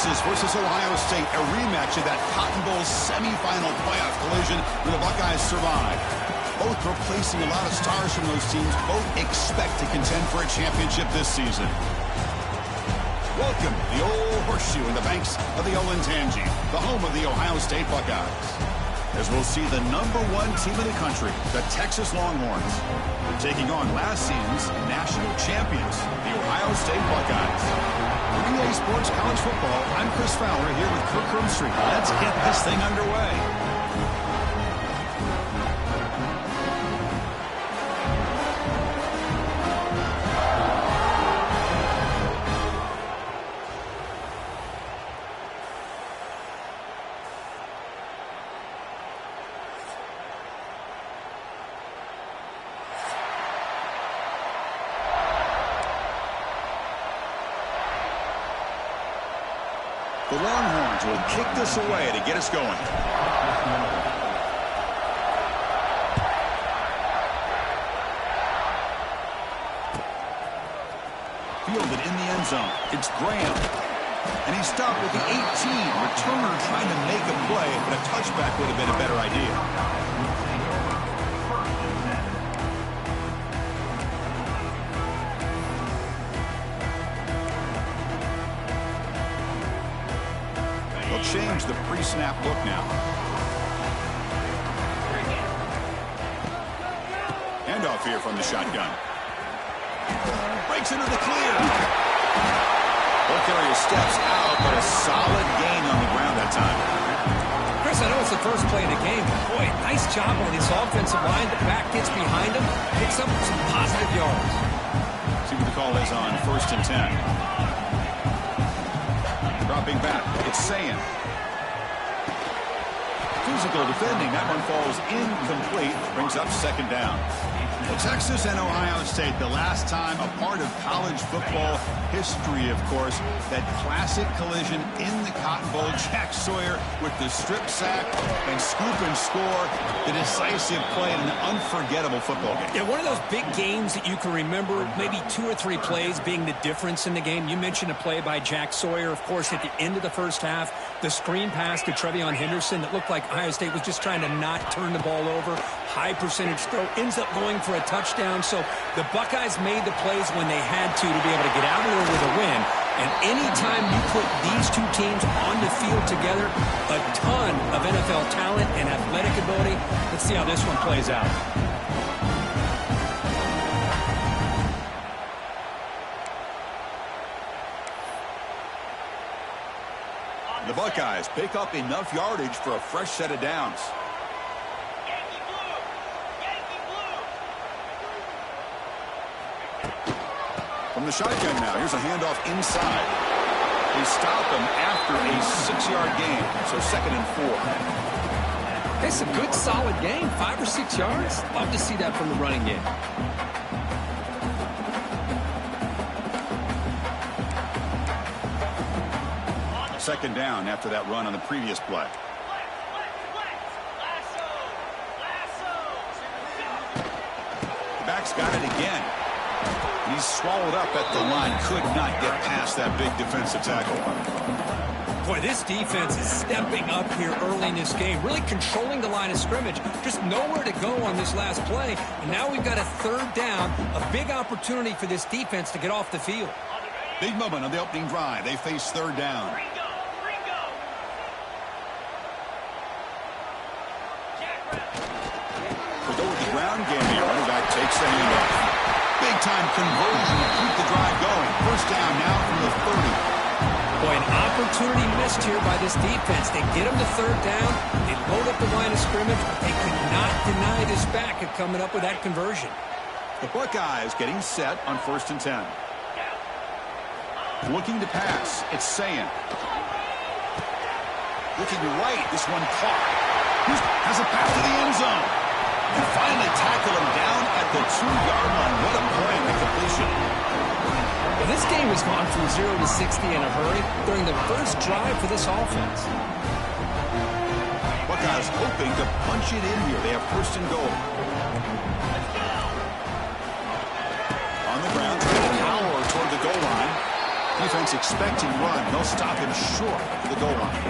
Texas versus Ohio State, a rematch of that Cotton Bowl semifinal playoff collision where the Buckeyes survived. Both replacing a lot of stars from those teams. Both expect to contend for a championship this season. Welcome to the old horseshoe in the banks of the Olentangy, the home of the Ohio State Buckeyes. As we'll see the #1 team in the country, the Texas Longhorns, taking on last season's national champions, the Ohio State Buckeyes. For EA Sports College Football, I'm Chris Fowler here with Kirk Herbstreit. Let's get this thing underway. The Longhorns will kick this away to get us going. Fielded in the end zone. It's Graham. And he stopped with the 18. Returner trying to make a play, but a touchback would have been a better idea. Change the pre-snap look now. Handoff here from the shotgun. Breaks into the clear. Ball carrier steps out, but a solid gain on the ground that time. Chris, I know it's the first play of the game, but boy, nice job on this offensive line. The back gets behind him, picks up some positive yards. See what the call is on 1st and 10. Dropping back, it's Sayin. Physical defending. That one falls incomplete. Brings up 2nd down. Well, Texas and Ohio State, the last time a part of college football history, of course, that classic collision in the Cotton Bowl. Jack Sawyer with the strip sack and scoop and score. The decisive play in an unforgettable football game. Yeah, one of those big games that you can remember, maybe 2 or 3 plays being the difference in the game. You mentioned a play by Jack Sawyer, of course, at the end of the first half. The screen pass to Trevion Henderson that looked like Ohio State was just trying to not turn the ball over. High percentage throw, ends up going for a touchdown. So the Buckeyes made the plays when they had to be able to get out of there with a win. And anytime you put these two teams on the field together, a ton of NFL talent and athletic ability. Let's see how this one plays out. The Buckeyes pick up enough yardage for a fresh set of downs. From the shotgun now, here's a handoff inside. They stop him after a 6-yard gain, so 2nd and 4. It's a good, solid game, 5 or 6 yards. Love to see that from the running game. Second down after that run on the previous play. The back's got it again. He's swallowed up at the line. Could not get past that big defensive tackle. Boy, this defense is stepping up here early in this game, really controlling the line of scrimmage. Just nowhere to go on this last play. And now we've got a 3rd down, a big opportunity for this defense to get off the field. Big moment on the opening drive. They face 3rd down. They go with the ground game here. Running back takes the handoff. Big-time conversion to keep the drive going. 1st down now from the 30. Boy, an opportunity missed here by this defense. They get them to 3rd down. They load up the line of scrimmage, but they could not deny this back of coming up with that conversion. The Buckeyes getting set on 1st and 10. Looking to pass. It's Sayin. Looking right. This one caught. Has a pass to the end zone. And finally tackle him down at the 2-yard line. What a play on the completion. Well, this game has gone from 0 to 60 in a hurry during the first drive for this offense. Buckeyes hoping to punch it in here. They have 1st and goal. On the ground, trying to power toward the goal line. Defense expecting run. They'll stop him short of the goal line.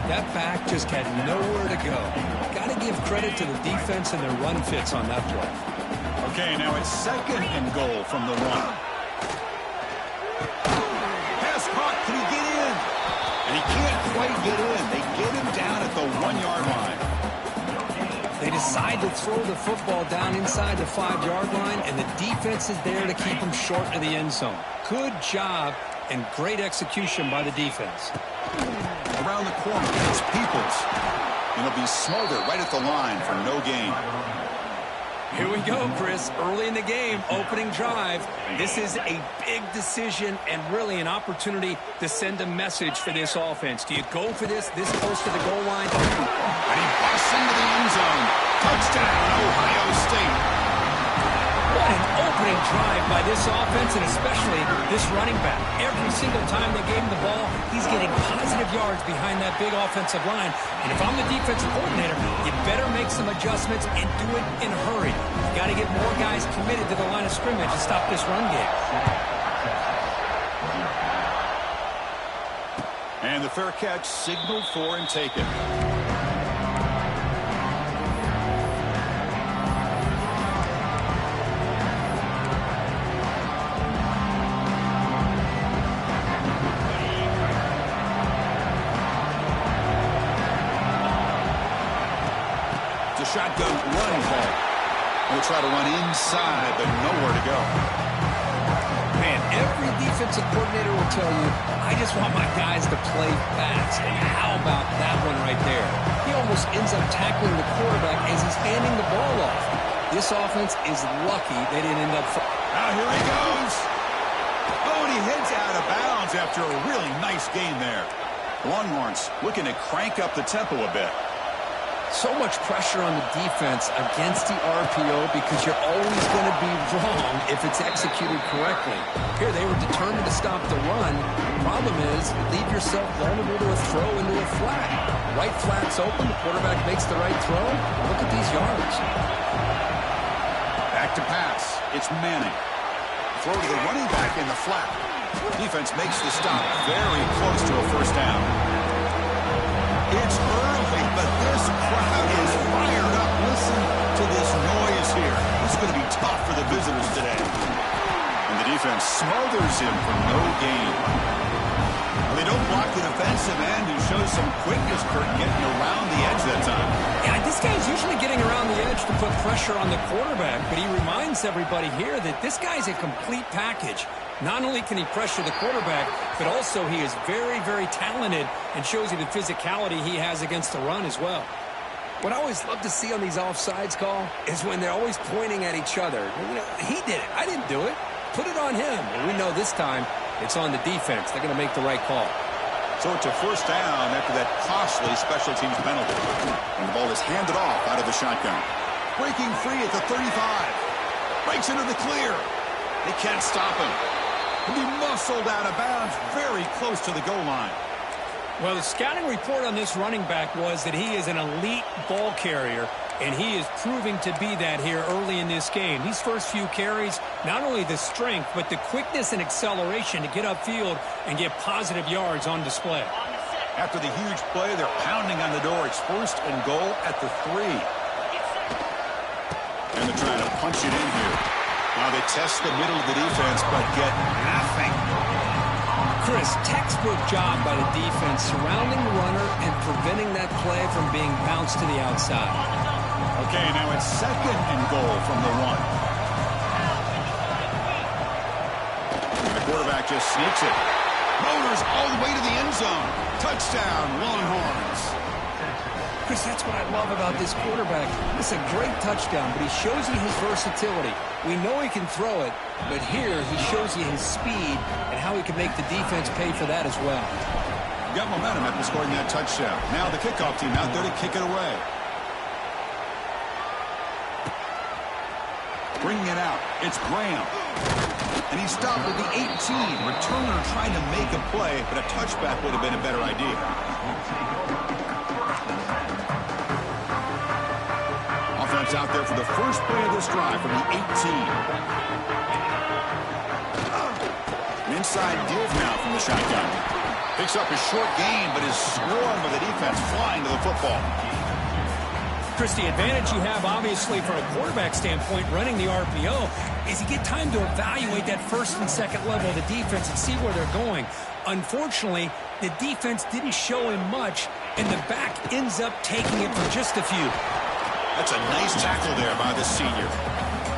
That back just had nowhere to go. Got to give credit to the defense and their run fits on that play. Okay, now it's 2nd and goal from the 1. Pass caught. Can he get in? And he can't quite get in. They get him down at the 1-yard line. They decide to throw the football down inside the 5-yard line, and the defense is there to keep him short of the end zone. Good job and great execution by the defense. Around the corner, it's Peoples. And he'll be smothered right at the line for no gain. Here we go, Chris. Early in the game, opening drive. This is a big decision and really an opportunity to send a message for this offense. Do you go for this close to the goal line? And he busts into the end zone. Touchdown, Ohio State. What an opening drive by this offense, and especially this running back. Every single time they gave him the ball, he's getting positive yards behind that big offensive line. And if I'm the defensive coordinator, you better make some adjustments and do it in a hurry. You got to get more guys committed to the line of scrimmage to stop this run game. And the fair catch signaled for and taken. Shotgun running ball. We'll try to run inside, but nowhere to go. Man, every defensive coordinator will tell you, I just want my guys to play fast. And how about that one right there? He almost ends up tackling the quarterback as he's handing the ball off. This offense is lucky they didn't end up... Now here he goes. Oh, and he heads out of bounds after a really nice game there. Longhorns looking to crank up the tempo a bit. So much pressure on the defense against the RPO because you're always going to be wrong if it's executed correctly. Here, they were determined to stop the run. The problem is, you leave yourself vulnerable to a throw into a flat. Right flat's open, the quarterback makes the right throw. Look at these yards. Back to pass. It's Manning. Throw to the running back in the flat. Defense makes the stop very close to a first down. It's early, but this crowd is fired up. Listen to this noise here. This is going to be tough for the visitors today. And the defense smothers him for no gain. Well, they don't block the defensive end, who shows some quickness, Kurt, getting around the edge that time. Yeah, this guy's usually getting around the edge to put pressure on the quarterback, but he reminds everybody here that this guy's a complete package. Not only can he pressure the quarterback, but also he is very, very talented and shows you the physicality he has against the run as well. What I always love to see on these offsides call is when they're always pointing at each other. You know, he did it. I didn't do it. Put it on him. And we know this time it's on the defense. They're going to make the right call. So it's a first down after that costly special teams penalty. And the ball is handed off out of the shotgun. Breaking free at the 35. Breaks into the clear. They can't stop him. He'll be muscled out of bounds very close to the goal line. Well, the scouting report on this running back was that he is an elite ball carrier, and he is proving to be that here early in this game. These first few carries, not only the strength, but the quickness and acceleration to get upfield and get positive yards on display. After the huge play, they're pounding on the door. It's 1st and goal at the 3. And they're trying to punch it in here. Now they test the middle of the defense, but get nothing. Chris, textbook job by the defense surrounding the runner and preventing that play from being bounced to the outside. Okay, now it's 2nd and goal from the 1. And the quarterback just sneaks it. Motors all the way to the end zone. Touchdown, Longhorns. Chris, that's what I love about this quarterback. It's a great touchdown, but he shows you his versatility. We know he can throw it, but here he shows you his speed and how he can make the defense pay for that as well. Got momentum after scoring that touchdown. Now the kickoff team out there to kick it away. Bringing it out, it's Graham. And he stopped at the 18. Returner trying to make a play, but a touchback would have been a better idea. Offense out there for the first play of this drive from the 18. inside deals now from the shotgun. Picks up a short gain, but is swarmed by the defense flying to the football. Chris, the advantage you have, obviously, from a quarterback standpoint, running the RPO, is you get time to evaluate that first and second level of the defense and see where they're going. Unfortunately, the defense didn't show him much, and the back ends up taking it for just a few. That's a nice tackle there by the senior.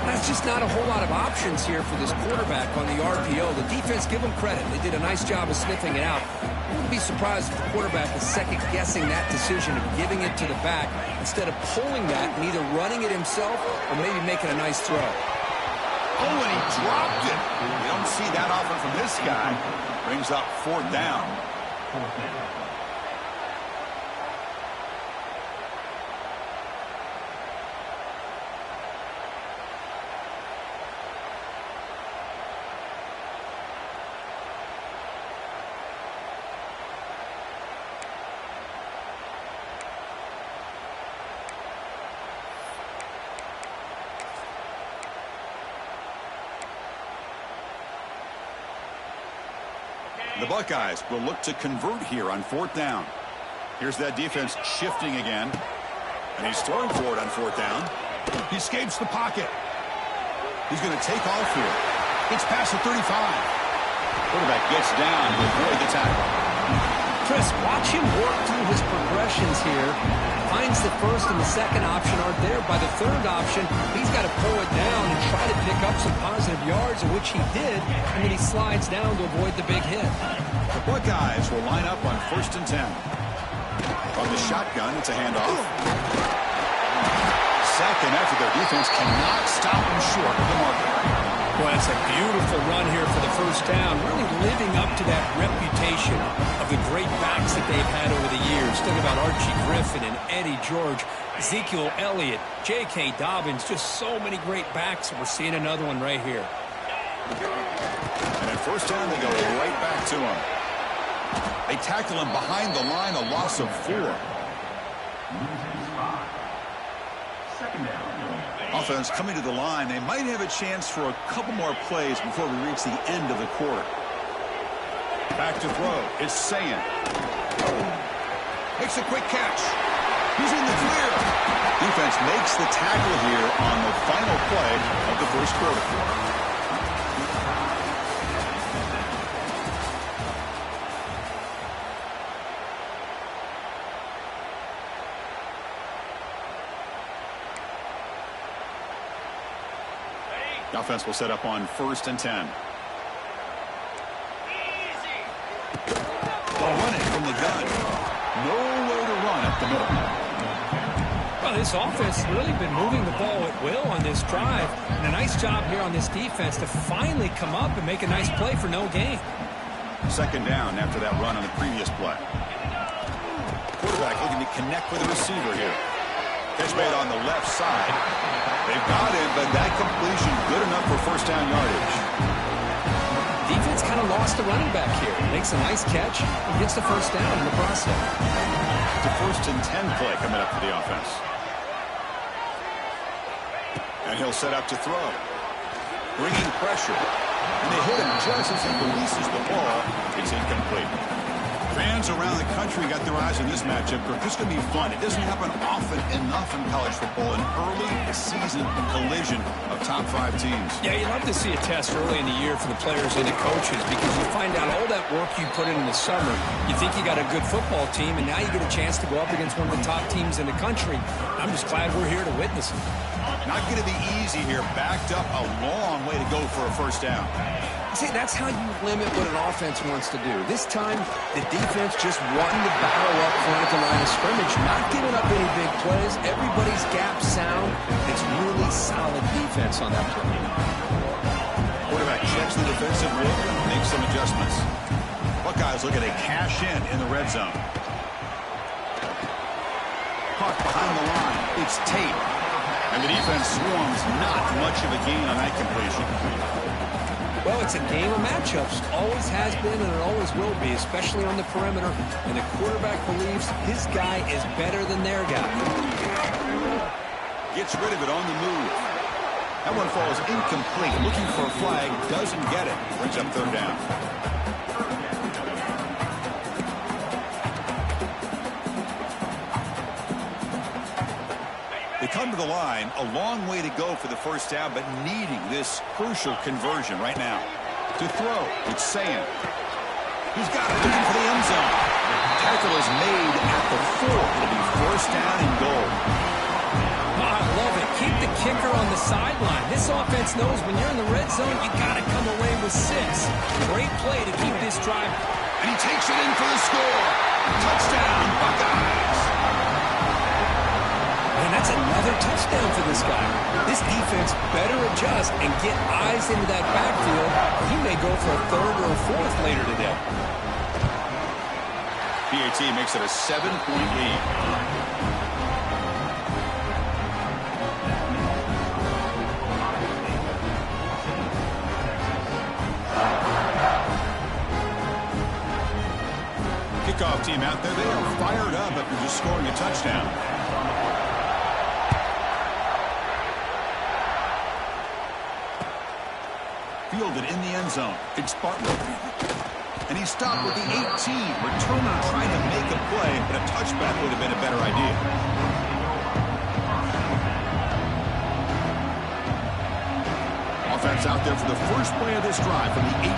That's just not a whole lot of options here for this quarterback on the RPO. The defense, give them credit. They did a nice job of sniffing it out. I wouldn't be surprised if the quarterback is second-guessing that decision of giving it to the back instead of pulling that and either running it himself or maybe making a nice throw. Oh, and he dropped it. You don't see that often from this guy. Brings up 4th down. The Buckeyes will look to convert here on 4th down. Here's that defense shifting again. And he's throwing for it on 4th down. He escapes the pocket. He's going to take off here. Gets past the 35. Quarterback gets down to avoid the tackle. Chris, watch him work through his progressions here. Finds the first and the second option aren't there. By the third option, he's got to pull it down and try to pick up some positive yards, which he did, and then he slides down to avoid the big hit. The Buckeyes will line up on 1st and 10. From the shotgun, it's a handoff. Second after their defense cannot stop him short of the marker. Well, it's a beautiful run here for the first down, really living up to that reputation of the great backs that they've had over the years. Think about Archie Griffin and Eddie George, Ezekiel Elliott, J.K. Dobbins, just so many great backs, and we're seeing another one right here. And at 1st down, they go right back to him. They tackle him behind the line, a loss of 4. Offense coming to the line. They might have a chance for a couple more plays before we reach the end of the quarter. Back to throw. It's Sayin. Makes a quick catch. He's in the clear. Defense makes the tackle here on the final play of the first quarter. The offense will set up on 1st and 10. They'll run it from the gun. Nowhere to run up the middle. Well, this offense has really been moving the ball at will on this drive. And a nice job here on this defense to finally come up and make a nice play for no gain. 2nd down after that run on the previous play. Quarterback looking to connect with the receiver here. Catch made on the left side. They've got him, but that completion good enough for 1st down yardage. Defense kind of lost the running back here. Makes a nice catch and gets the 1st down in the process. It's a 1st and 10 play coming up for the offense. And he'll set up to throw. Bringing pressure. And they hit him just as he releases the ball. It's incomplete. Fans around the country got their eyes on this matchup. This is going to be fun. It doesn't happen often enough in college football. An early season collision of top 5 teams. Yeah, you love to see a test early in the year for the players and the coaches because you find out all that work you put in the summer. You think you got a good football team, and now you get a chance to go up against one of the top teams in the country. I'm just glad we're here to witness it. Not going to be easy here. Backed up a long way to go for a 1st down. See, that's how you limit what an offense wants to do. This time, the defense just wanting to battle up front at the line of scrimmage, not giving up any big plays. Everybody's gap sound. It's really solid defense on that play. Quarterback checks the defensive look, makes some adjustments. Buckeyes looking to cash in the red zone. Caught behind the line. It's Tate. And the defense swarms, not much of a gain on that completion. Well, it's a game of matchups. Always has been and it always will be, especially on the perimeter. And the quarterback believes his guy is better than their guy. Gets rid of it on the move. That one falls incomplete. Looking for a flag, doesn't get it. Brings up third down. They come to the line, a long way to go for the first down, but needing this crucial conversion right now. To throw, it's Sayan. He's got it, looking for the end zone. Tackle is made at the 4. It'll be first down and goal. I love it. Keep the kicker on the sideline. This offense knows when you're in the red zone, you got to come away with 6. Great play to keep this drive. And he takes it in for the score. Touchdown, Buckeyes. And that's another touchdown for this guy. This defense better adjust and get eyes into that backfield. He may go for a 3rd or a 4th later today. PAT makes it a 7-point lead. Kickoff team out there, they are fired up after just scoring a touchdown. Fielded in the end zone. It's Bartlett. And he stopped with the 18. Returner trying to make a play, but a touchback would have been a better idea. Offense out there for the first play of this drive from the 18.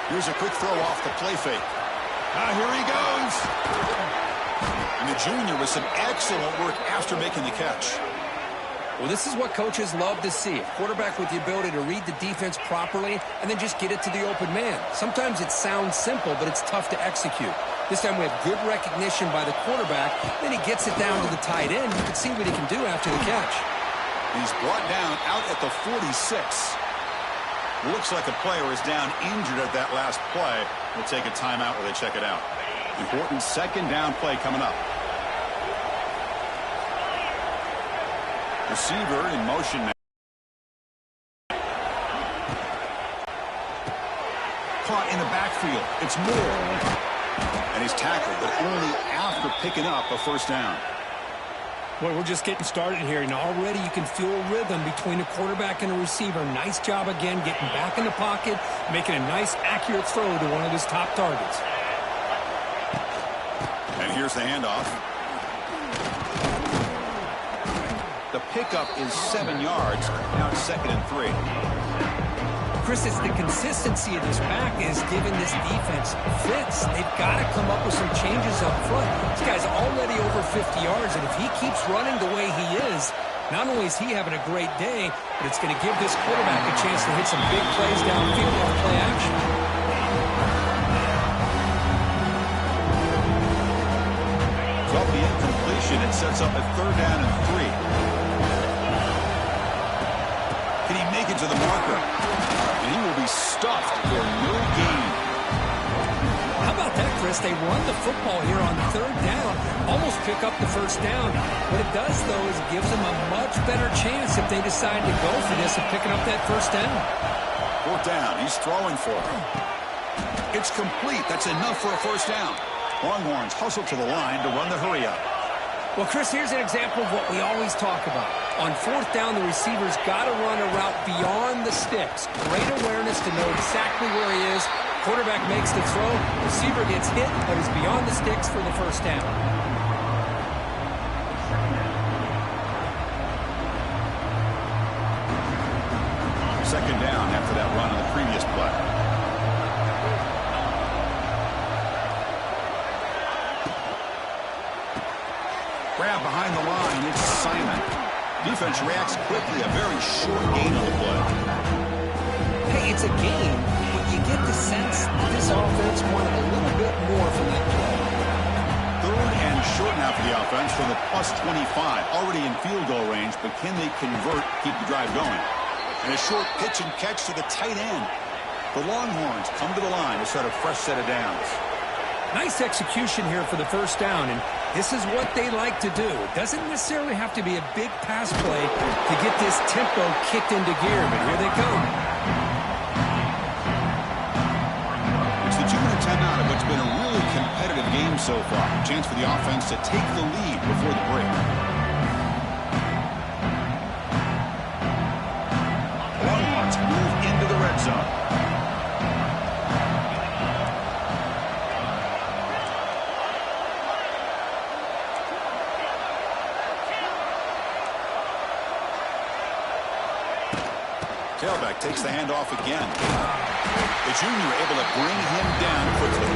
Here's a quick throw off the play fake. Here he goes. And the junior with some excellent work after making the catch. Well, this is what coaches love to see. A quarterback with the ability to read the defense properly and then just get it to the open man. Sometimes it sounds simple, but it's tough to execute. This time we have good recognition by the quarterback. Then he gets it down to the tight end. You can see what he can do after the catch. He's brought down out at the 46. Looks like a player is down injured at that last play. We'll take a timeout while they check it out. Important second down play coming up. Receiver in motion now. Caught in the backfield. It's Moore. And he's tackled, but only after picking up a first down. Well, we're just getting started here, and already you can feel a rhythm between a quarterback and a receiver. Nice job again getting back in the pocket, making a nice, accurate throw to one of his top targets. And here's the handoff. The pickup is 7 yards. Now it's 2nd and 3. Chris, it's the consistency of this back is giving this defense fits. They've got to come up with some changes up front. This guy's already over 50 yards, and if he keeps running the way he is, not only is he having a great day, but it's going to give this quarterback a chance to hit some big plays downfield off play action. Off the incompletion, it sets up a 3rd down and 3. Can he make it to the marker? And he will be stuffed for no gain. How about that, Chris? They run the football here on 3rd down, almost pick up the first down. What it does, though, is it gives them a much better chance if they decide to go for this of picking up that first down. 4th down, he's throwing for it. It's complete. That's enough for a first down. Longhorns hustle to the line to run the hurry-up. Well, Chris, here's an example of what we always talk about. On 4th down, the receiver's got to run a route beyond the sticks. Great awareness to know exactly where he is. Quarterback makes the throw. Receiver gets hit, but is beyond the sticks for the first down. Second down after that run on the previous play. Grab behind the line, it's Simon. Defense reacts quickly, a very short gain on the play. Hey, it's a gain, but you get the sense that this offense wanted a little bit more from that play. 3rd and short now for the offense from the plus 25. Already in field goal range, but can they convert, keep the drive going? And a short pitch and catch to the tight end. The Longhorns come to the line to start a fresh set of downs. Nice execution here for the first down, and this is what they like to do. It doesn't necessarily have to be a big pass play to get this tempo kicked into gear, but here they come. It's the 2-minute timeout of what's been a really competitive game so far. Chance for the offense to take the lead before the break. Long punt move into the red zone. Tailback takes the handoff again. The junior able to bring him down quickly.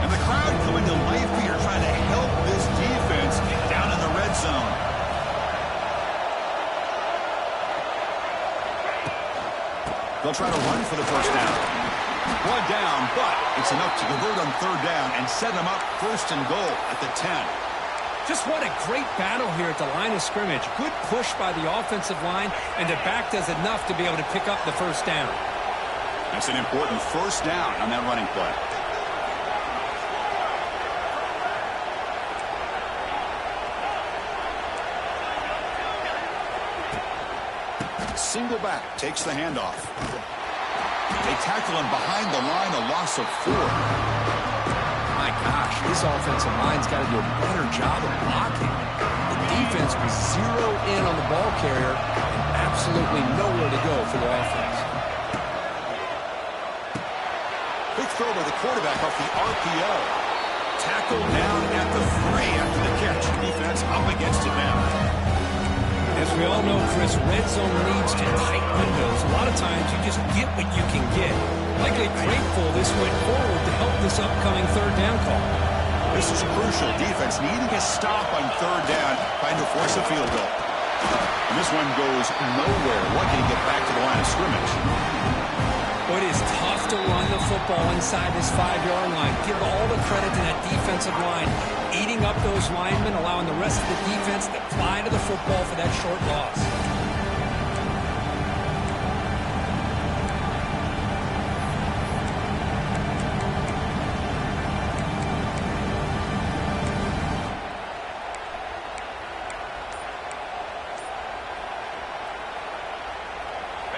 And the crowd coming to life here, trying to help this defense down in the red zone. They'll try to run for the first down. One down, but it's enough to convert on third down and set them up first and goal at the 10. Just what a great battle here at the line of scrimmage. Good push by the offensive line, and the back does enough to be able to pick up the first down. That's an important first down on that running play. Single back takes the handoff. They tackle him behind the line, a loss of 4. My gosh, this offensive line's got to do a better job of blocking. The defense was zero in on the ball carrier and absolutely nowhere to go for the offense. Big throw by the quarterback off the RPO. Tackle down at the 3 after the catch. Defense up against it now. As we all know, Chris, red zone leads to tight windows. A lot of times you just get what you can get. Likely grateful this went forward to help this upcoming third down call. This is crucial. Defense needing a stop on third down, trying to force a field goal. And this one goes nowhere. Lucky to get back to the line of scrimmage. But it is tough to run the football inside this 5-yard line. Give all the credit to that defensive line, eating up those linemen, allowing the rest of the defense to fly to the football for that short loss.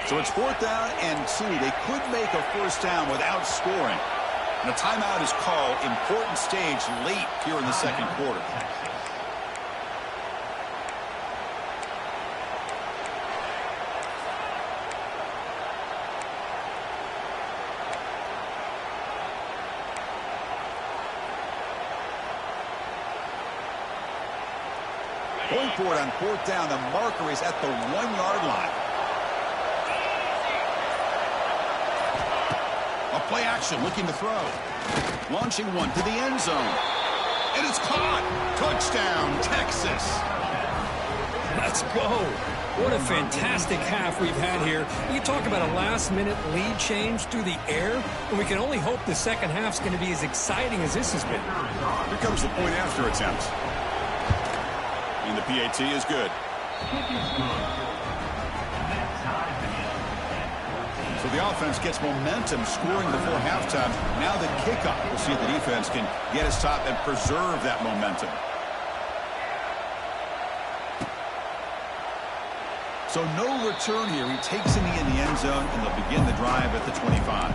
So it's 4th down and 2. They could make a first down without scoring. And a timeout is called. Important stage late here in the second quarter. Going for it on 4th down. The marker is at the 1-yard line. A play action, looking to throw. Launching one to the end zone. And it's caught. Touchdown, Texas. Let's go. What a fantastic half we've had here. You talk about a last-minute lead change through the air, and we can only hope the second half's going to be as exciting as this has been. Here comes the point after attempt. And the PAT is good. So the offense gets momentum scoring before halftime. Now the kickoff. We'll see if the defense can get his top and preserve that momentum. So no return here. He takes in the end zone, and they'll begin the drive at the 25.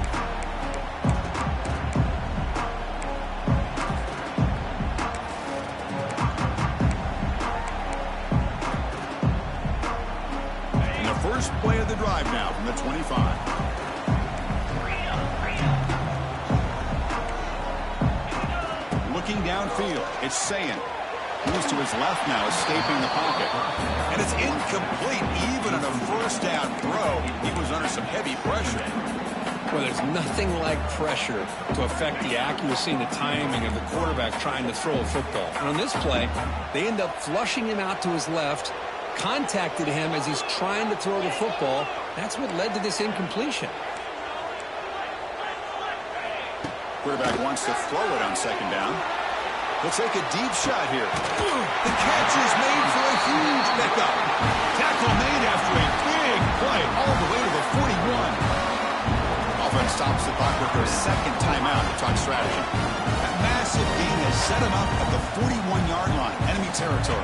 And the first play of the drive now from the 25. Looking downfield, it's Sayin. Moves to his left now, escaping the pocket. And it's incomplete, even on a first down throw. He was under some heavy pressure. Well, there's nothing like pressure to affect the accuracy and the timing of the quarterback trying to throw a football. And on this play, they end up flushing him out to his left, contacted him as he's trying to throw the football. That's what led to this incompletion. Quarterback wants to throw it on second down. We'll take a deep shot here. The catch is made for a huge pickup. Tackle made after a big play all the way to the 41. Offense stops the clock with their second timeout to talk strategy. That massive gain has set him up at the 41-yard line, enemy territory.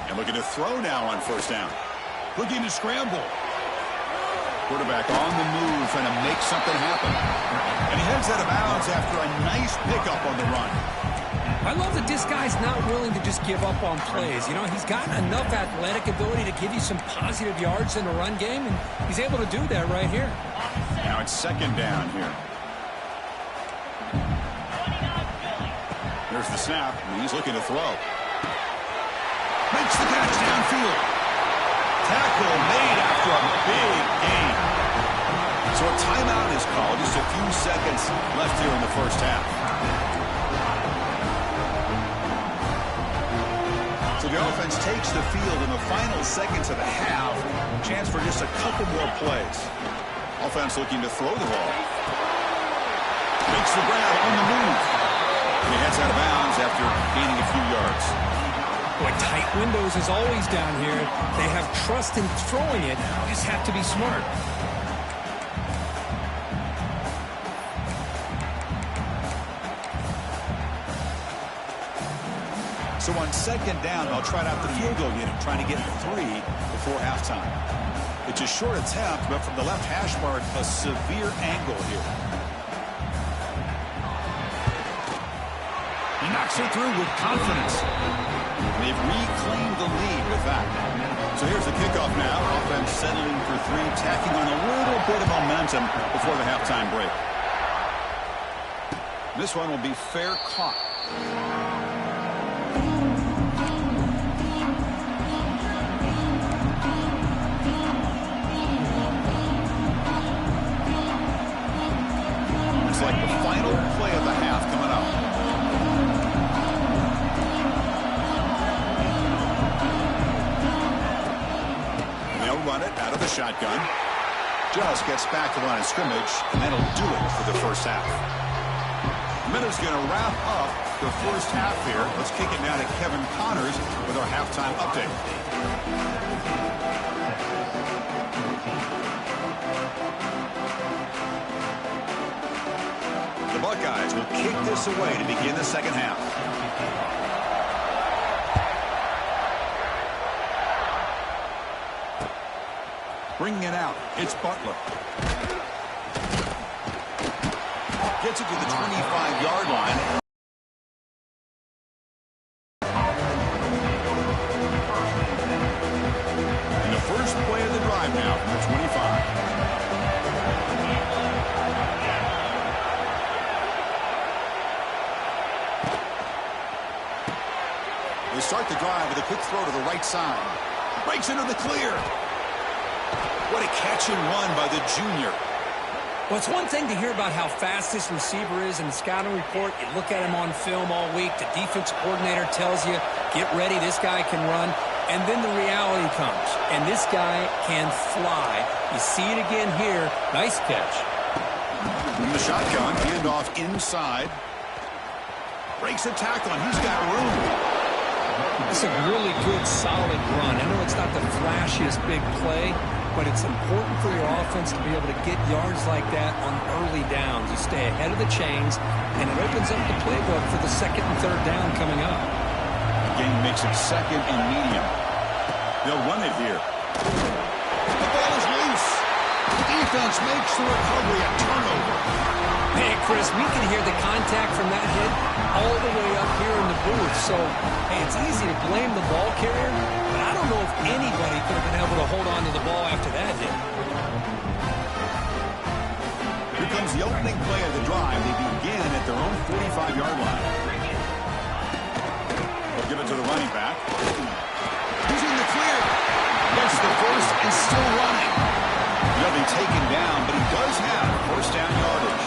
And looking to throw now on first down. Looking to scramble. Quarterback on the move, trying to make something happen. And he heads out of bounds after a nice pickup on the run. I love that this guy's not willing to just give up on plays. You know, he's got enough athletic ability to give you some positive yards in the run game, and he's able to do that right here. Now it's second down here. There's the snap, and he's looking to throw. Makes the catch downfield. Tackle made after a big gain. So a timeout is called. Just a few seconds left here in the first half. So the offense takes the field in the final seconds of the half. Chance for just a couple more plays. Offense looking to throw the ball. Makes the grab on the move. And he heads out of bounds after gaining a few yards. Boy, tight windows is always down here. They have trust in throwing it. You just have to be smart. So on second down, they'll try out the field goal unit, trying to get 3 before halftime. It's a short attempt, but from the left hash mark, a severe angle here. He knocks it through with confidence. They've reclaimed the lead with that. So here's the kickoff now. Offense settling for 3, tacking on a little bit of momentum before the halftime break. This one will be fair caught. It's like the final play of the half coming up. Run it out of the shotgun. Just gets back to the line of scrimmage, and that'll do it for the first half. Minutes going to wrap up the first half here. Let's kick it now to Kevin Connors with our halftime update. The Buckeyes will kick this away to begin the second half. Bringing it out, it's Butler. Gets it to the 25-yard line. And the first play of the drive now from the 25. They start the drive with a quick throw to the right side. Breaks into the clear. What a catch and run by the junior. Well, it's one thing to hear about how fast this receiver is in the scouting report. You look at him on film all week. The defense coordinator tells you, get ready, this guy can run. And then the reality comes, and this guy can fly. You see it again here. Nice catch. In the shotgun, handoff inside. Breaks a tackle, and he's got room. It's a really good, solid run. I know it's not the flashiest big play, but it's important for your offense to be able to get yards like that on early downs. You stay ahead of the chains, and it opens up the playbook for the second and third down coming up. Again, makes it second and medium. They'll run it here. The ball is loose. The defense makes the recovery a turnover. Hey, Chris, we can hear the contact from that hit all the way up here in the booth. So, hey, it's easy to blame the ball carrier, but I don't know if anybody could have been able to hold on to the ball after that hit. Here comes the opening play of the drive. They begin at their own 45-yard line. They'll give it to the running back. He's in the clear. Gets the first and still running. Nothing taken down, but he does have first down yardage.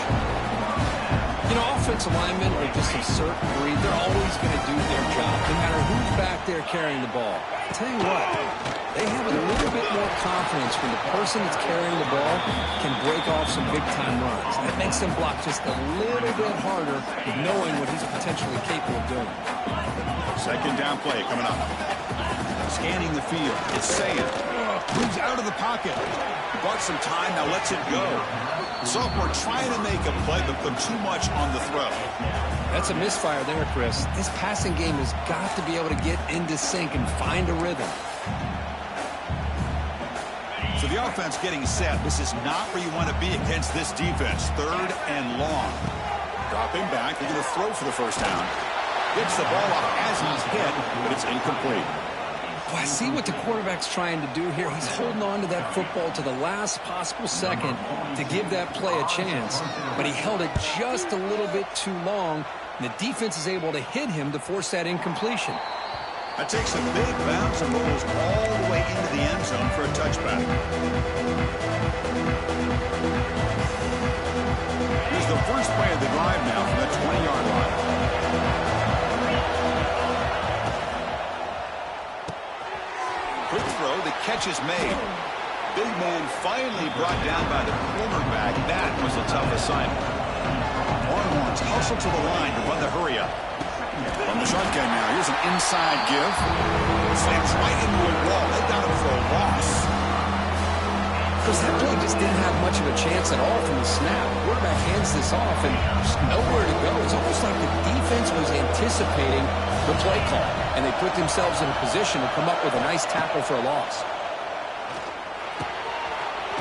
You know, offensive linemen are just a certain breed. They're always going to do their job, no matter who's back there carrying the ball. I tell you what, they have a little bit more confidence when the person that's carrying the ball can break off some big-time runs. That makes them block just a little bit harder, knowing what he's potentially capable of doing. Second down play coming up. Scanning the field. It's Saying. Moves out of the the pocket. He bought some time, now lets it go. Sophomore trying to make a play, but put too much on the throw. That's a misfire there, Chris. This passing game has got to be able to get into sync and find a rhythm. So the offense getting set. This is not where you want to be against this defense. 3rd and long. Dropping back. They're going to throw for the first down. Gets the ball up as he's hit, but it's incomplete. Well, I see what the quarterback's trying to do here. He's holding on to that football to the last possible second to give that play a chance, but he held it just a little bit too long, and the defense is able to hit him to force that incompletion. That takes a big bounce and rolls all the way into the end zone for a touchback. Here's the first play of the drive now from the 20-yard line. Quick throw, the catch is made. Big man finally brought down by the cornerback. That was a tough assignment. Longhorns hustle to the line to run the hurry up. From the shotgun now, here's an inside give. Slams right into a wall. They got him for a loss. Because that play just didn't have much of a chance at all from the snap. Quarterback hands this off and just nowhere to go. It's almost like the defense was anticipating the play call, and they put themselves in a position to come up with a nice tackle for a loss.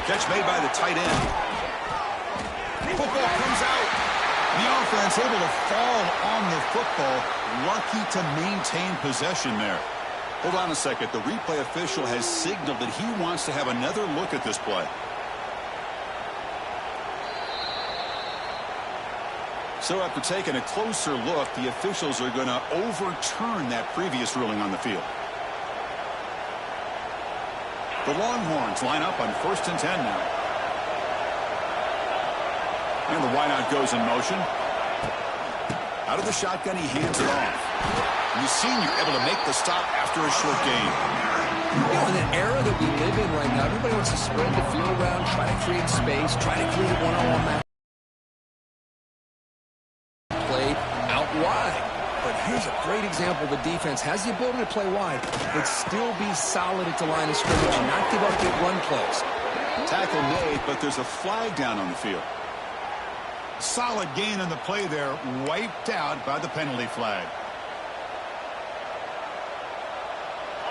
Catch made by the tight end. Football comes out. The offense able to fall on the football. Lucky to maintain possession there. Hold on a second. The replay official has signaled that he wants to have another look at this play. So after taking a closer look, the officials are going to overturn that previous ruling on the field. The Longhorns line up on 1st and 10 now. And the wideout goes in motion. Out of the shotgun, he hands it off. And the senior able to make the stop after a short gain. You know, in the era that we live in right now, everybody wants to spread the field around, try to create space, try to create one-on-one match. Play out wide. But here's a great example. The defense has the ability to play wide, but still be solid at the line of scrimmage and not give up big run plays. Tackle made, but there's a flag down on the field. Solid gain on the play there, wiped out by the penalty flag.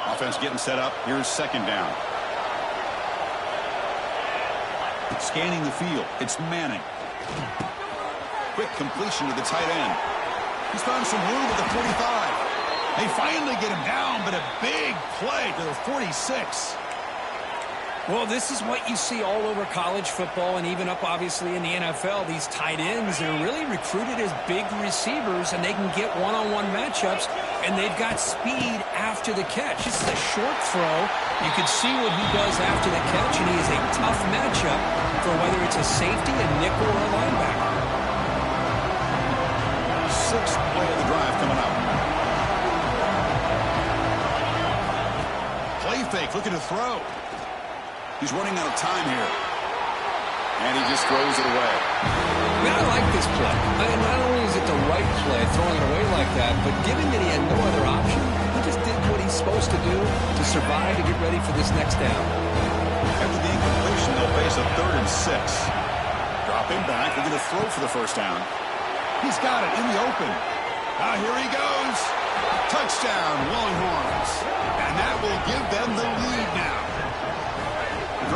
Offense getting set up. Here's 2nd down. Scanning the field. It's Manning. Quick completion to the tight end. He's found some room at the 45. They finally get him down, but a big play to the 46. Well, this is what you see all over college football and even up, obviously, in the NFL. These tight ends are really recruited as big receivers, and they can get one-on-one matchups, and they've got speed after the catch. This is a short throw. You can see what he does after the catch, and he is a tough matchup for whether it's a safety, a nickel, or a linebacker. 6th play of the drive coming up. Play fake, looking to throw. He's running out of time here. And he just throws it away. Man, I like this play. I mean, not only is it the right play, throwing it away like that, but given that he had no other option, he just did what he's supposed to do to survive to get ready for this next down. After the incompletion, they'll face a 3rd and 6. Dropping back, they're going to throw for the first down. He's got it in the open. Now here he goes. Touchdown, Longhorns. And that will give them the lead now.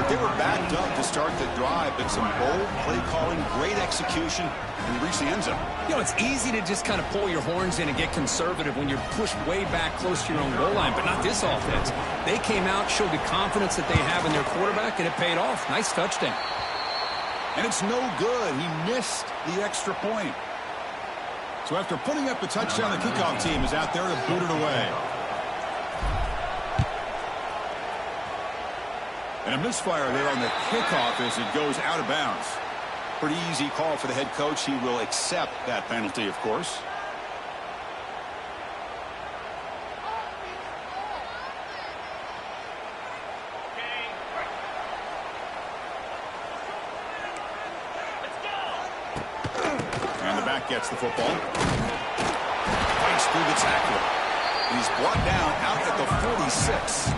They were backed up to start the drive, but some bold play calling, great execution, and they reached the end zone. You know, it's easy to just kind of pull your horns in and get conservative when you're pushed way back close to your own goal line, but not this offense. They came out, showed the confidence that they have in their quarterback, and it paid off. Nice touchdown. And it's no good. He missed the extra point. So after putting up a touchdown, the kickoff team is out there to boot it away. And a misfire there on the kickoff as it goes out of bounds. Pretty easy call for the head coach. He will accept that penalty, of course. And the back gets the football. Fights through the tackler. He's brought down out at the 46.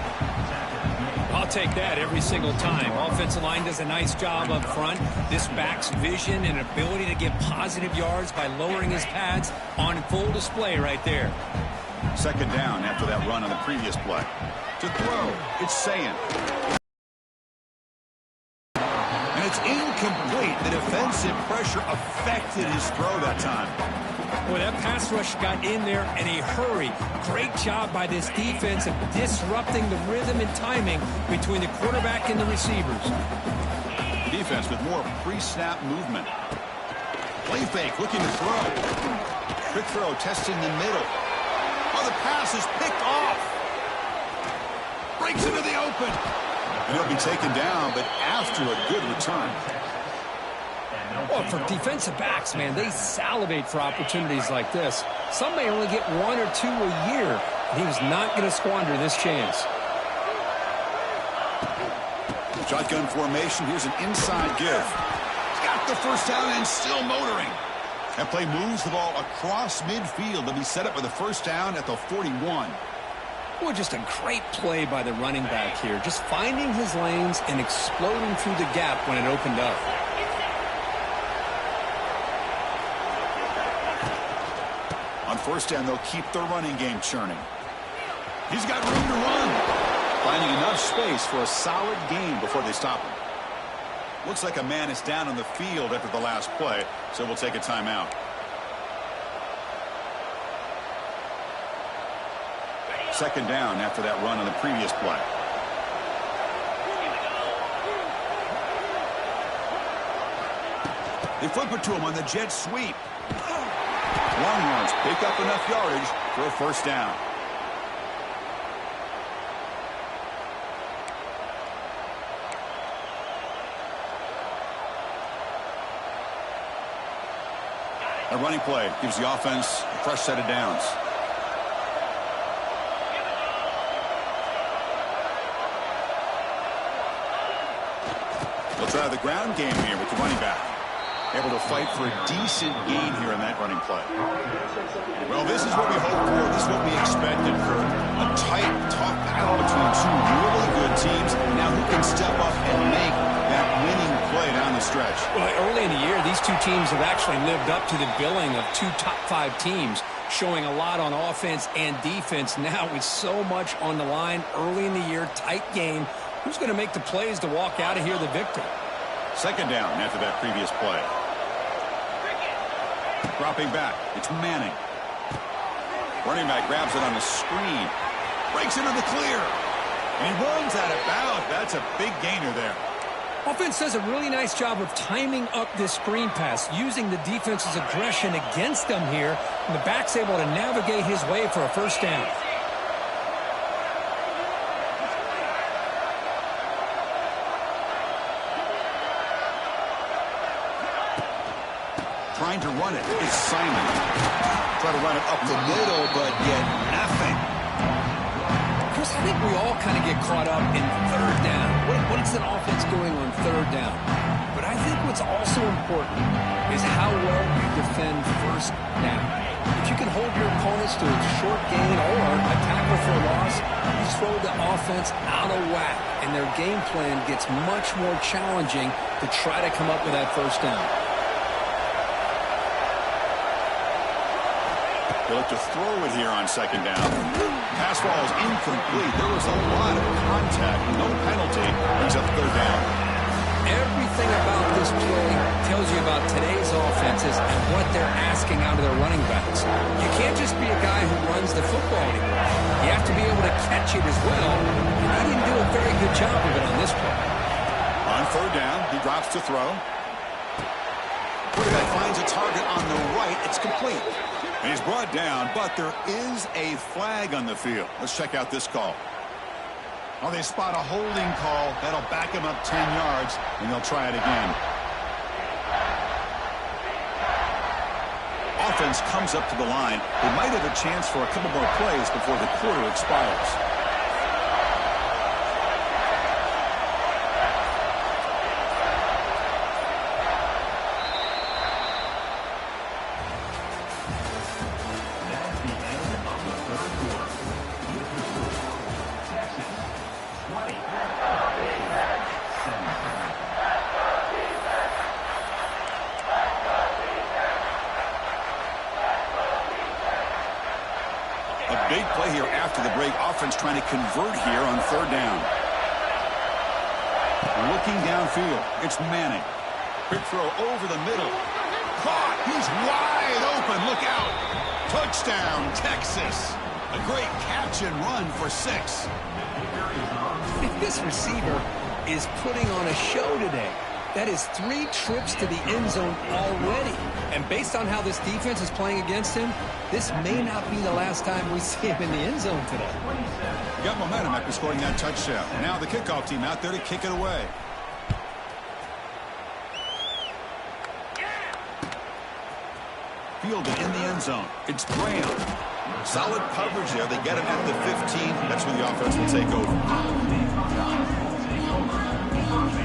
I'll take that every single time. Offensive line does a nice job up front. This back's vision and ability to get positive yards by lowering his pads on full display right there. Second down after that run on the previous play. To throw, it's Sayin. And it's incomplete. The defensive pressure affected his throw that time. Boy, that pass rush got in there in a hurry. Great job by this defense of disrupting the rhythm and timing between the quarterback and the receivers. Defense with more pre-snap movement. Play fake, looking to throw. Quick throw, testing the middle. Oh, the pass is picked off. Breaks into the open. And he'll be taken down, but after a good return. Well, for defensive backs, man, they salivate for opportunities like this. Some may only get 1 or 2 a year, and he was not going to squander this chance. Shotgun formation. Here's an inside give. He's got the first down and still motoring. That play moves the ball across midfield to be set up with a first down at the 41. Boy, just a great play by the running back here. Just finding his lanes and exploding through the gap when it opened up. On first down, they'll keep their running game churning. He's got room to run. Finding enough space for a solid gain before they stop him. Looks like a man is down on the field after the last play, so we'll take a timeout. Second down after that run on the previous play. They flip it to him on the jet sweep. Longhorns pick up enough yardage for a first down. A running play gives the offense a fresh set of downs. They'll try the ground game here with the running back. Able to fight for a decent gain here in that running play. Well, this is what we hope for. This is what we expected for a tight, tough battle between two really good teams. Now, who can step up and make that winning play down the stretch? Well, early in the year, these two teams have actually lived up to the billing of 2 top-5 teams, showing a lot on offense and defense. Now, with so much on the line early in the year, tight game, who's going to make the plays to walk out of here the victor? Second down after that previous play. Dropping back, it's Manning. Running back grabs it on the screen. Breaks into the clear. And he runs out of bounds. That's a big gainer there. Offense does a really nice job of timing up this screen pass, using the defense's aggression against them here, and the back's able to navigate his way for a first down. Trying to run it is Simon. Try to run it up the middle, but yet nothing. Chris, I think we all kind of get caught up in third down. What is an offense doing on third down? But I think what's also important is how well you defend first down. If you can hold your opponents to a short gain or a tackle for a loss, you throw the offense out of whack, and their game plan gets much more challenging to try to come up with that first down. They look to throw it here on second down. Pass ball is incomplete. There was a lot of contact. No penalty. Brings up third down. Everything about this play tells you about today's offenses and what they're asking out of their running backs. You can't just be a guy who runs the football anymore. You have to be able to catch it as well. And he didn't do a very good job of it on this play. On third down, he drops to throw. Quarterback finds a target on the right. It's complete. And he's brought down, but there is a flag on the field. Let's check out this call. Oh, they spot a holding call. That'll back him up 10 yards, and they'll try it again. Offense comes up to the line. They might have a chance for a couple more plays before the quarter expires. after the break. Offense trying to convert here on third down. Looking downfield. It's Manning. Quick throw over the middle. Caught. He's wide open. Look out. Touchdown, Texas. A great catch and run for 6. This receiver is putting on a show today. That is 3 trips to the end zone already. And based on how this defense is playing against him, this may not be the last time we see him in the end zone today. Got momentum after scoring that touchdown. Now the kickoff team out there to kick it away. Fielded in the end zone. It's Graham. Solid coverage there. They get him at the 15. That's where the offense will take over.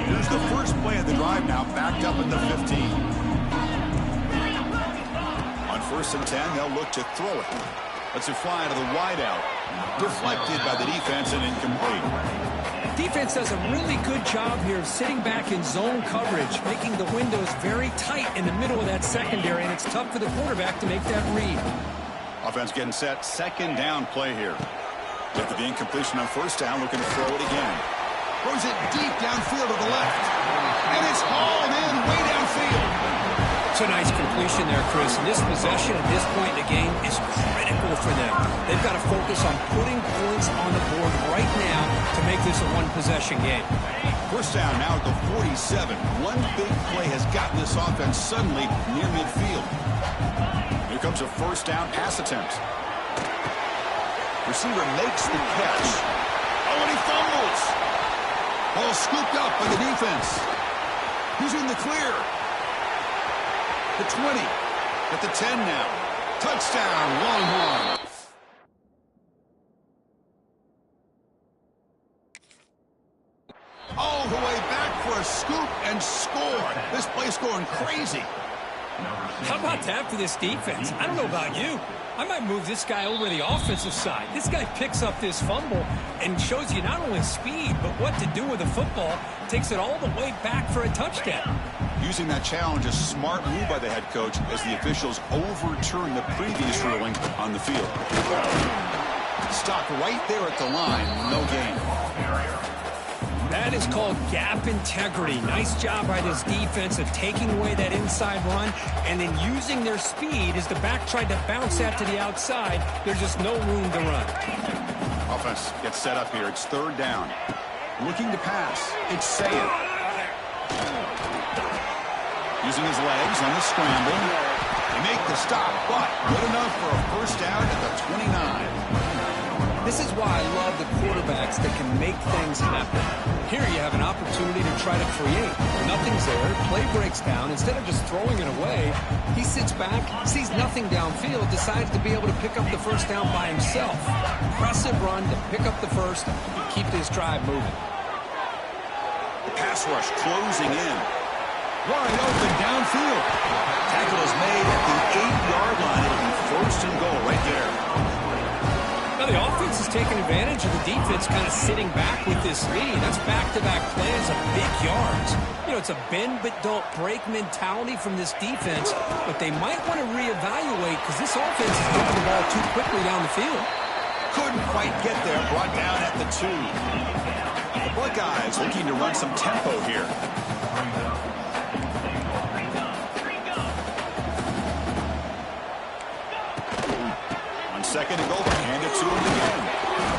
Here's the first play of the drive now, backed up at the 15. On 1st and 10, they'll look to throw it. Lets it fly to the wideout. Deflected by the defense and incomplete. Defense does a really good job here of sitting back in zone coverage, making the windows very tight in the middle of that secondary, and it's tough for the quarterback to make that read. Offense getting set. 2nd down play here. After the incompletion on 1st down, looking to throw it again. Throws it deep downfield to the left. And it's hauled in way downfield. It's a nice completion there, Chris. And this possession at this point in the game is critical for them. They've got to focus on putting points on the board right now to make this a one-possession game. 1st down now at the 47. One big play has gotten this offense suddenly near midfield. Here comes a 1st down pass attempt. Receiver makes the catch. Oh, and he fumbles. Ball scooped up by the defense. He's in the clear. The 20. At the 10 now. Touchdown, Longhorn. All the way back for a scoop and score. This place going crazy. How about that for this defense? I don't know about you. I might move this guy over to the offensive side. This guy picks up this fumble and shows you not only speed, but what to do with the football. Takes it all the way back for a touchdown. Using that challenge, a smart move by the head coach as the officials overturn the previous ruling on the field. Stopped right there at the line. No gain. That is called gap integrity. Nice job by this defense of taking away that inside run and then using their speed as the back tried to bounce that to the outside. There's just no room to run. Offense gets set up here. It's 3rd down. Looking to pass. It's Sayed. Using his legs on the scramble. They make the stop, but good enough for a 1st down at the 29. This is why I love the quarterbacks that can make things happen. Here you have an opportunity to try to create. Nothing's there. Play breaks down. Instead of just throwing it away, he sits back, sees nothing downfield, decides to be able to pick up the 1st down by himself. Impressive run to pick up the 1st and keep this drive moving. The pass rush closing in. Wide open downfield. Tackle is made at the 8-yard line. It'll be 1st and goal right there. Now the offense is taking advantage of the defense kind of sitting back with this lead. That's back-to-back plays of big yards. You know, it's a bend but don't break mentality from this defense, but they might want to reevaluate because this offense is getting the ball too quickly down the field. Couldn't quite get there. Brought down at the 2. The Buckeyes looking to run some tempo here. On 2nd and goal, hand it to him again.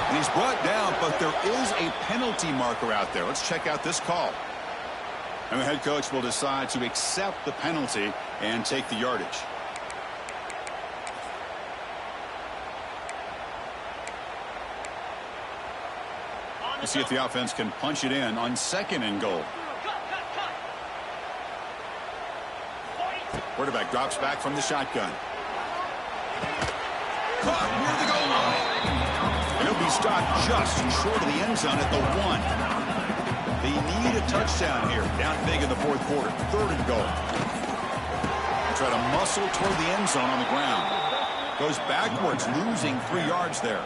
And he's brought down, but there is a penalty marker out there. Let's check out this call. And the head coach will decide to accept the penalty and take the yardage. We'll see if the offense can punch it in on 2nd and goal. Quarterback drops back from the shotgun. Caught near the goal line. He'll be stopped just short of the end zone at the 1. They need a touchdown here. Down big in the 4th quarter. 3rd and goal. They try to muscle toward the end zone on the ground. Goes backwards, losing 3 yards there.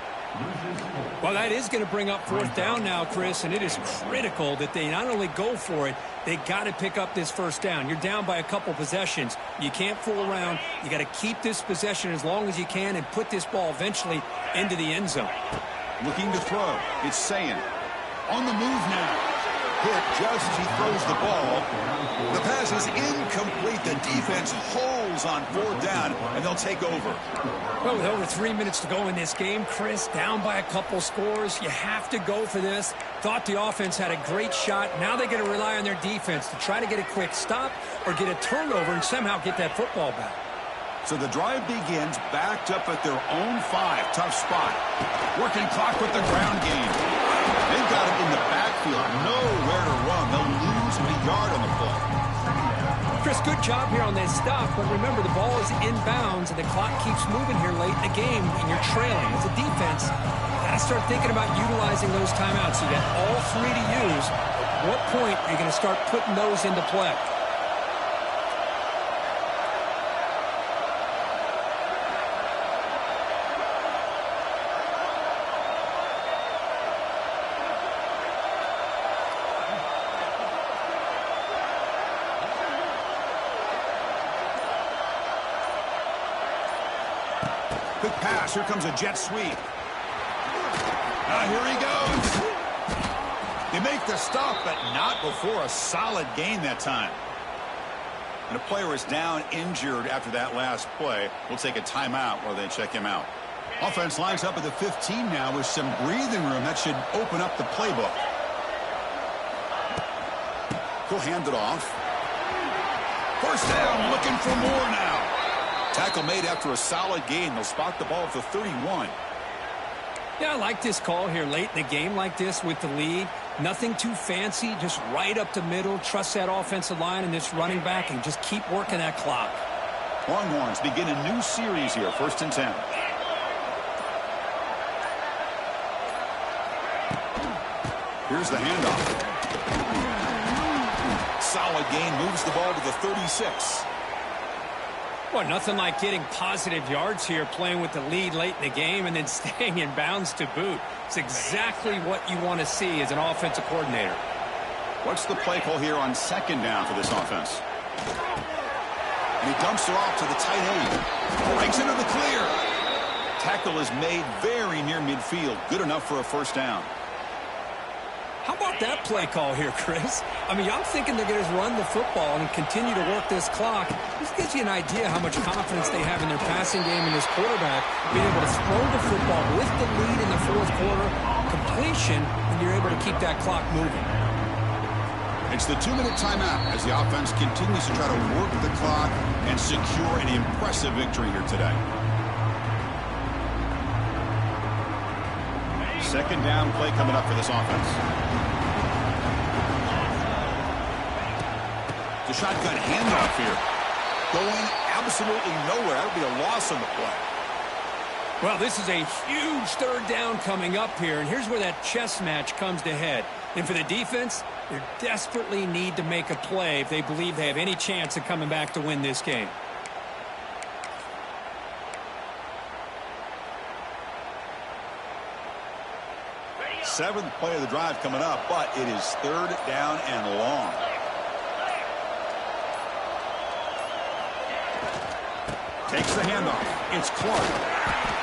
Well, that is going to bring up 4th down now, Chris, and it is critical that they not only go for it, they got to pick up this 1st down. You're down by a couple possessions. You can't fool around. You got to keep this possession as long as you can and put this ball eventually into the end zone. Looking to throw. It's Sayin. On the move now. Hit just as he throws the ball. The pass is incomplete. The defense holds on 4th down, and they'll take over. Well, with over 3 minutes to go in this game, Chris, down by a couple scores, you have to go for this. Thought the offense had a great shot. Now they got to rely on their defense to try to get a quick stop or get a turnover and somehow get that football back. So the drive begins backed up at their own 5. Tough spot. Working clock with the ground game. They've got it in the backfield. Nowhere to run. They'll lose a yard on the play. Chris, good job here on this stop, but remember the ball is inbounds and the clock keeps moving here late in the game and you're trailing. As a defense, you got to start thinking about utilizing those timeouts. You got all 3 to use. At what point are you going to start putting those into play? Quick pass. Here comes a jet sweep. Here he goes. They make the stop, but not before a solid gain that time. And a player is down injured after that last play. We'll take a timeout while they check him out. Offense lines up at the 15 now with some breathing room. That should open up the playbook. He'll hand it off. 1st down, looking for more now. Tackle made after a solid gain. They'll spot the ball at the 31. Yeah, I like this call here late in the game like this with the lead. Nothing too fancy, just right up the middle. Trust that offensive line and this running back and just keep working that clock. Longhorns begin a new series here, 1st and 10. Here's the handoff. Solid gain, moves the ball to the 36. Well, nothing like getting positive yards here, playing with the lead late in the game and then staying in bounds to boot. It's exactly what you want to see as an offensive coordinator. What's the play call here on 2nd down for this offense? And he dumps it off to the tight end. Breaks into the clear. Tackle is made very near midfield. Good enough for a 1st down. How about that play call here, Chris? I mean, I'm thinking they're going to run the football and continue to work this clock. This gives you an idea how much confidence they have in their passing game and this quarterback being able to throw the football with the lead in the 4th quarter, completion, and you're able to keep that clock moving. It's the 2-minute timeout as the offense continues to try to work the clock and secure an impressive victory here today. 2nd down play coming up for this offense. The shotgun handoff here. Going absolutely nowhere. That would be a loss on the play. Well, this is a huge 3rd down coming up here, and here's where that chess match comes to head. And for the defense, they desperately need to make a play if they believe they have any chance of coming back to win this game. Seventh play of the drive coming up, but it is 3rd down and long. Takes the handoff. It's Clark.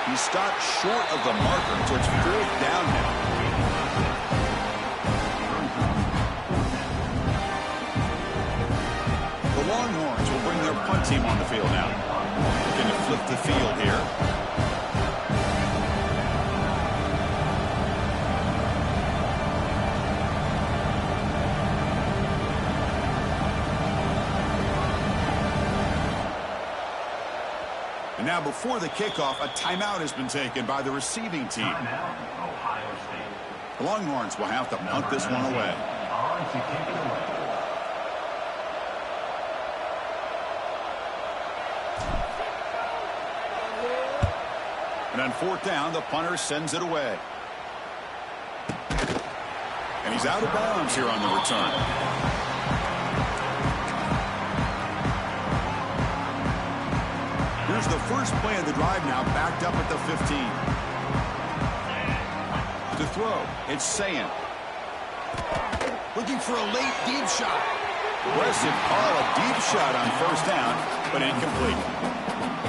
He stopped short of the marker, so it's 4th down now. The Longhorns will bring their punt team on the field now. Going to flip the field here. And now before the kickoff, a timeout has been taken by the receiving team. The Longhorns will have to punt this one away. And on 4th down, the punter sends it away. And he's out of bounds here on the return. Here's the first play of the drive now, backed up at the 15. To throw, it's Sayin. Looking for a late deep shot. Aggressive call, a deep shot on 1st down, but incomplete.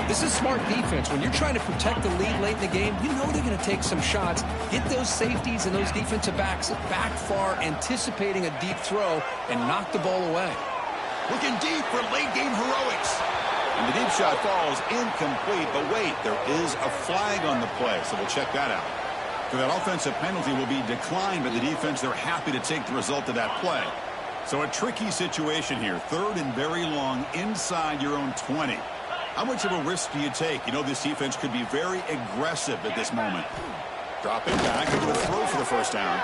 This is smart defense. When you're trying to protect the lead late in the game, you know they're going to take some shots. Get those safeties and those defensive backs back far, anticipating a deep throw, and knock the ball away. Looking deep for late-game heroics. And the deep shot falls incomplete. But wait, there is a flag on the play, so we'll check that out. So that offensive penalty will be declined by the defense. They're happy to take the result of that play. So a tricky situation here. 3rd and very long inside your own 20. How much of a risk do you take? You know this defense could be very aggressive at this moment. Dropping back into a throw for the first down.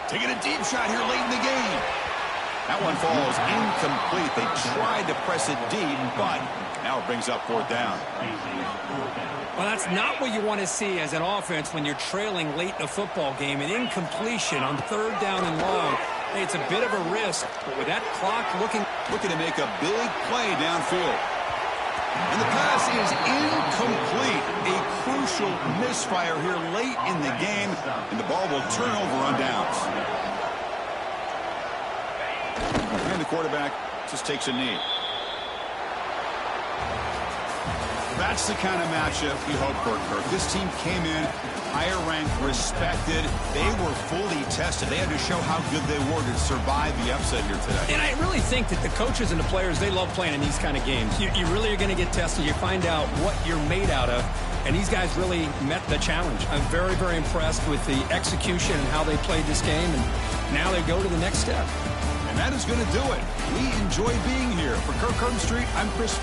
Taking a deep shot here late in the game. That one falls incomplete. They tried to press it deep, but now it brings up 4th down. Well, that's not what you want to see as an offense when you're trailing late in a football game. An incompletion on 3rd down and long. Hey, it's a bit of a risk, but with that clock looking to make a big play downfield. And the pass is incomplete. A crucial misfire here late in the game, and the ball will turn over on downs. And the quarterback just takes a knee. That's the kind of matchup you hope for, Kirk. This team came in higher ranked, respected. They were fully tested. They had to show how good they were to survive the upset here today. And I really think that the coaches and the players, they love playing in these kind of games. You really are going to get tested. You find out what you're made out of. And these guys really met the challenge. I'm very, very impressed with the execution and how they played this game. And now they go to the next step. And that is going to do it. We enjoy being here. For Kirk Herbstreit, I'm Chris Fowler.